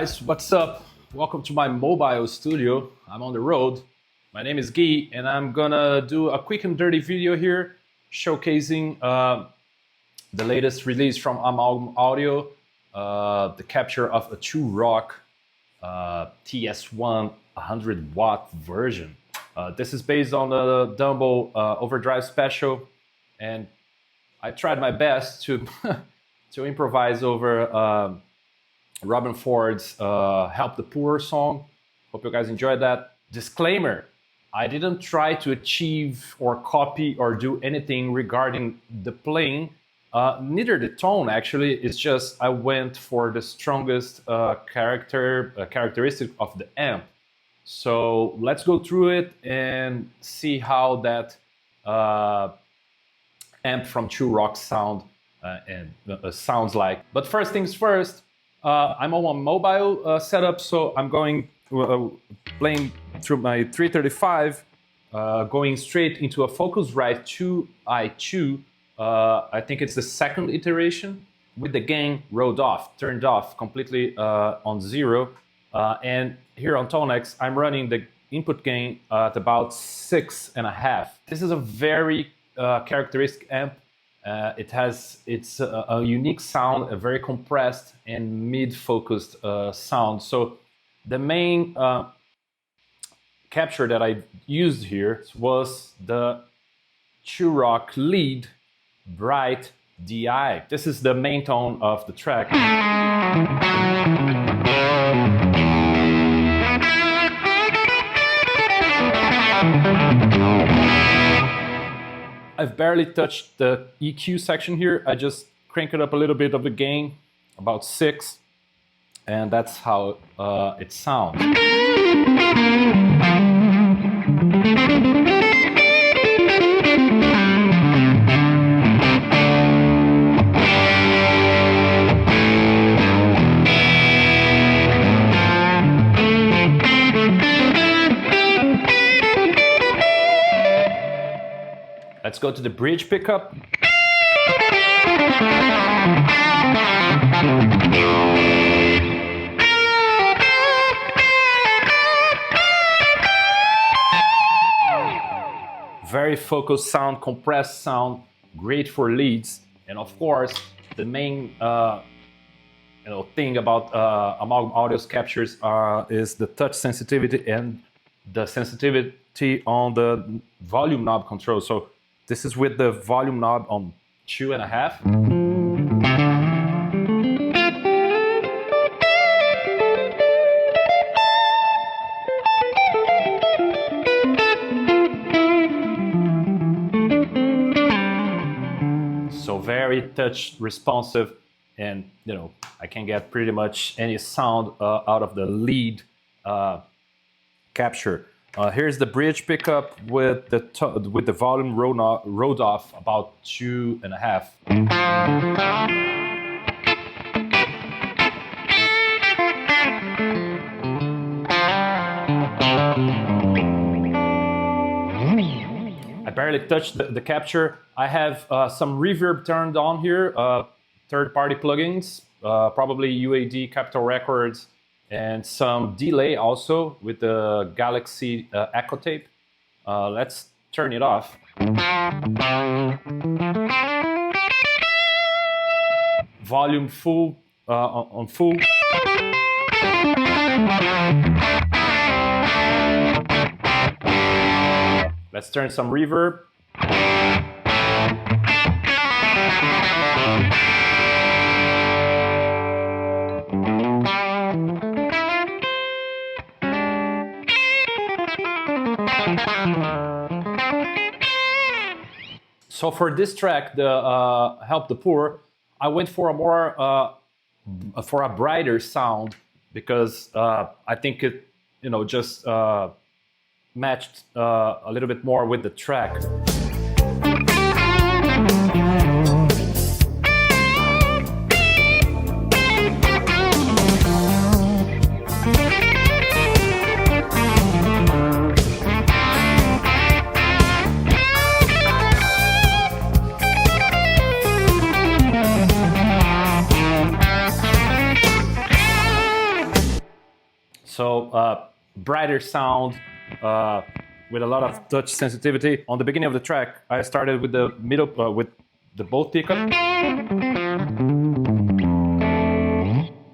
guys, what's up? Welcome to my mobile studio. I'm on the road. My name is Guy and I'm gonna do a quick and dirty video here showcasing the latest release from Amalgam Audio, the capture of a True Rock TS-1 100-watt version. This is based on the Dumble Overdrive Special, and I tried my best to to improvise over Robben Ford's Help the Poor song. Hope you guys enjoyed that. Disclaimer, I didn't try to achieve or copy or do anything regarding the playing, neither the tone actually. It's just I went for the strongest characteristic of the amp. So let's go through it and see how that amp from True Rock sounds like. But first things first, I'm on a mobile setup, so I'm going playing through my 335, going straight into a Focusrite 2i2. I think it's the second iteration, with the gain turned off completely on 0. And here on ToneX, I'm running the input gain at about 6.5. This is a very characteristic amp. It's a unique sound, a very compressed and mid-focused sound. So the main capture that I used here was the True Rock lead Bright DI. This is the main tone of the track. I've barely touched the EQ section here. I just crank it up a little bit of the gain, about 6, and that's how it sounds. Let's go to the bridge pickup. Very focused sound, compressed sound, great for leads. And of course, the main thing about Amalgam Audio's captures is the touch sensitivity and the sensitivity on the volume knob control. So this is with the volume knob on 2.5. So very touch responsive, and I can get pretty much any sound out of the lead capture. Here's the bridge pickup with the volume rode off about 2.5. I barely touched the capture. I have some reverb turned on here, third-party plugins, probably UAD, Capitol Records, and some delay also with the Galaxy Echo Tape. Let's turn it off. Volume full, on full. Let's turn some reverb. So for this track, the Help the Poor, I went for a more for a brighter sound, because I think it just matched a little bit more with the track. brighter sound, with a lot of touch sensitivity. On the beginning of the track, I started with the middle, with the both pickup.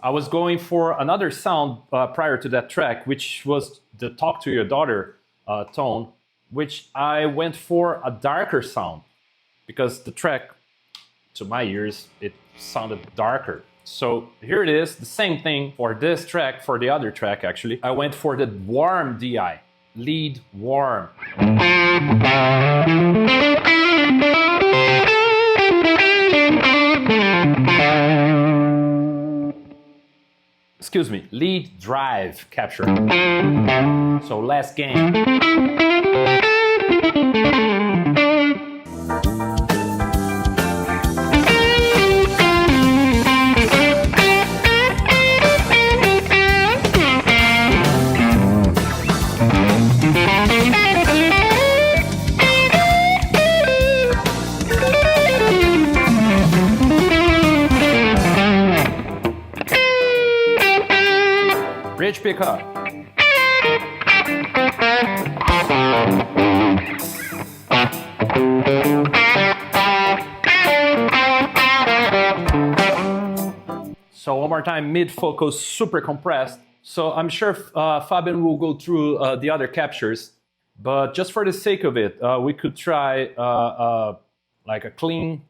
I was going for another sound prior to that track, which was the Talk to Your Daughter tone, which I went for a darker sound because the track, to my ears, it sounded darker. So here it is, the same thing for this track, for the other track actually. I went for the warm DI, lead warm. Excuse me, lead drive capture. So less gain. Bridge pickup. So one more time, mid focus, super compressed. So I'm sure Fabian will go through the other captures, but just for the sake of it, we could try like a clean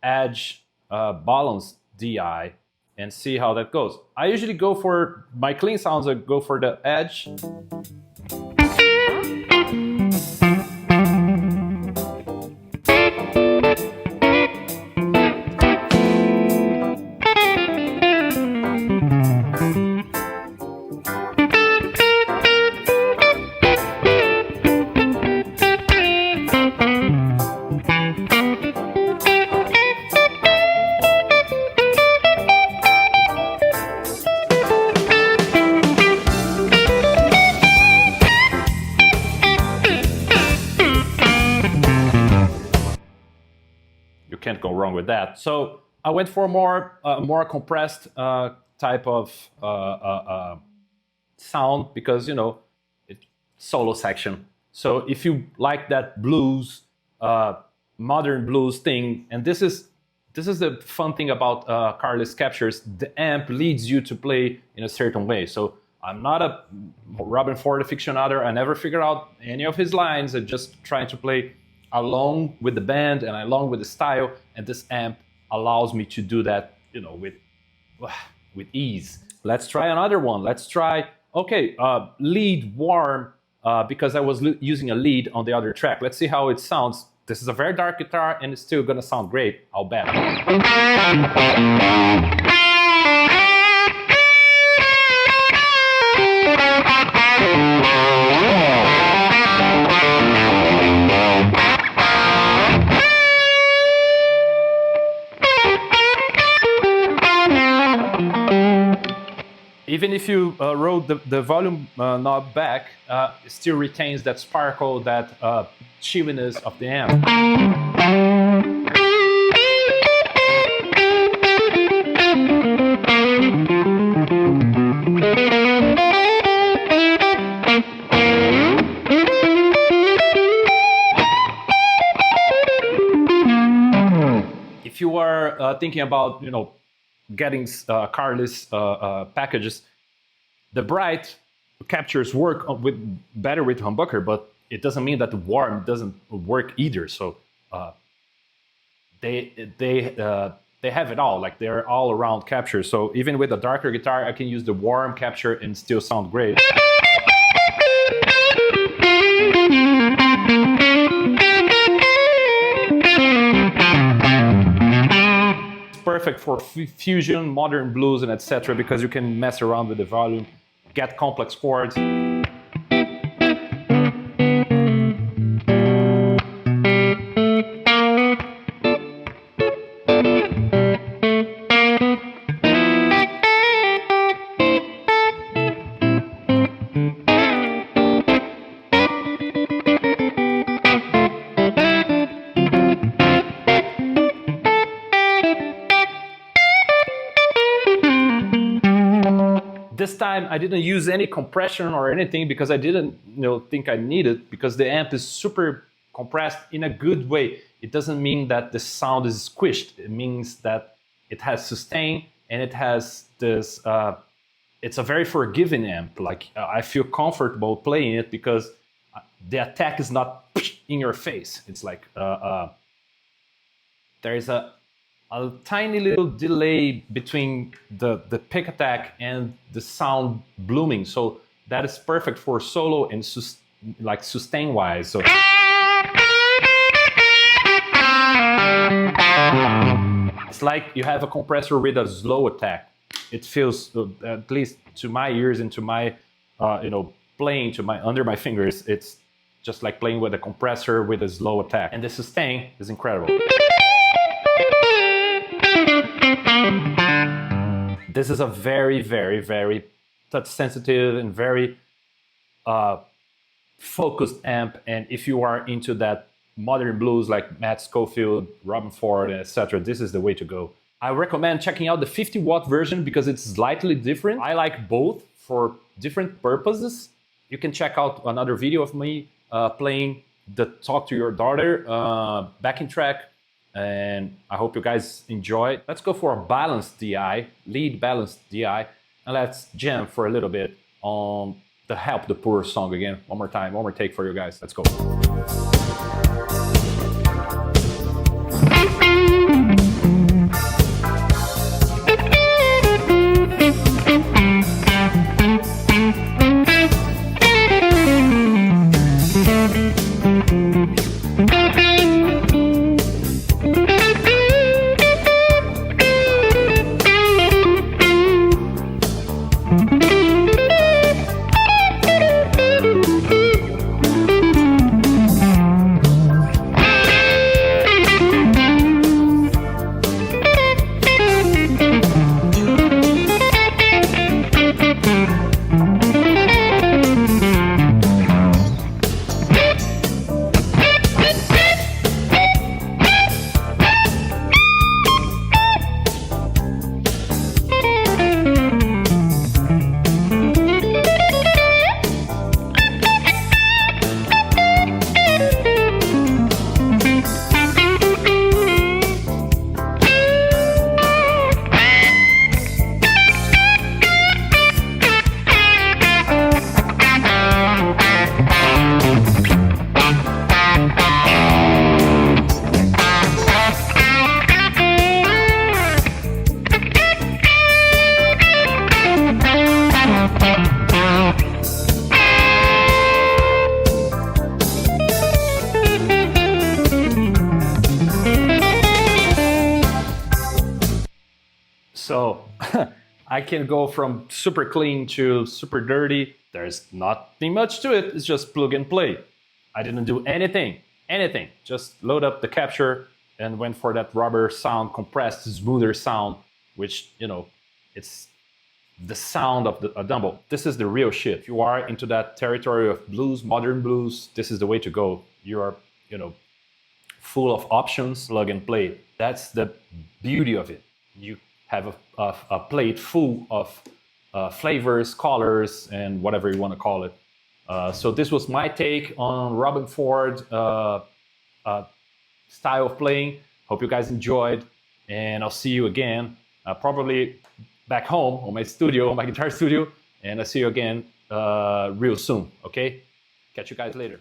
edge balance DI and see how that goes. I usually go for my clean sounds, I go for the edge. Can't go wrong with that. So I went for a more compressed type of sound because, you know, it's solo section. So if you like that blues, modern blues thing, and this is the fun thing about Carless captures, the amp leads you to play in a certain way. So I'm not a Robben Ford aficionado. I never figured out any of his lines. I'm just trying to play along with the band and along with the style, and this amp allows me to do that, you know, with ease. Let's try another one. Let's try, okay, lead warm, because I was using a lead on the other track. Let's see how it sounds. This is a very dark guitar and it's still gonna sound great, I'll bet. Even if you roll the volume knob back, it still retains that sparkle, that chewiness of the amp. If you are thinking about, you know, getting Carless packages, the bright captures work better with humbucker, but it doesn't mean that the warm doesn't work either. So they have it all, like they're all around captures. So even with a darker guitar, I can use the warm capture and still sound great. Perfect for fusion, modern blues, and etc. because you can mess around with the volume, get complex chords. This time I didn't use any compression or anything because I didn't think I needed, because the amp is super compressed in a good way. It doesn't mean that the sound is squished. It means that it has sustain and it has this, it's a very forgiving amp. Like I feel comfortable playing it because the attack is not in your face. It's like, there is a tiny little delay between the pick attack and the sound blooming. So that is perfect for solo and like sustain wise. So it's like you have a compressor with a slow attack. It feels, at least to my ears and to my, playing to under my fingers, it's just like playing with a compressor with a slow attack. And the sustain is incredible. This is a very, very, very touch sensitive and very focused amp. And if you are into that modern blues like Matt Schofield, Robben Ford, etc., this is the way to go. I recommend checking out the 50-watt version because it's slightly different. I like both for different purposes. You can check out another video of me playing the Talk to Your Daughter backing track. And I hope you guys enjoy. Let's go for a balanced DI, lead balanced DI, and let's jam for a little bit on the Help the Poor song again. One more time, one more take for you guys. Let's go. So I can go from super clean to super dirty. There's nothing much to it. It's just plug and play. I didn't do anything. Just load up the capture and went for that rubber sound, compressed, smoother sound, which, it's the sound of a Dumble. This is the real shit. If you are into that territory of blues, modern blues, this is the way to go. You are, full of options, plug and play. That's the beauty of it. You have a plate full of flavors, colors, and whatever you want to call it. So this was my take on Robben Ford style of playing. Hope you guys enjoyed, and I'll see you again, probably back home on my studio, on my guitar studio, and I'll see you again real soon, okay? Catch you guys later.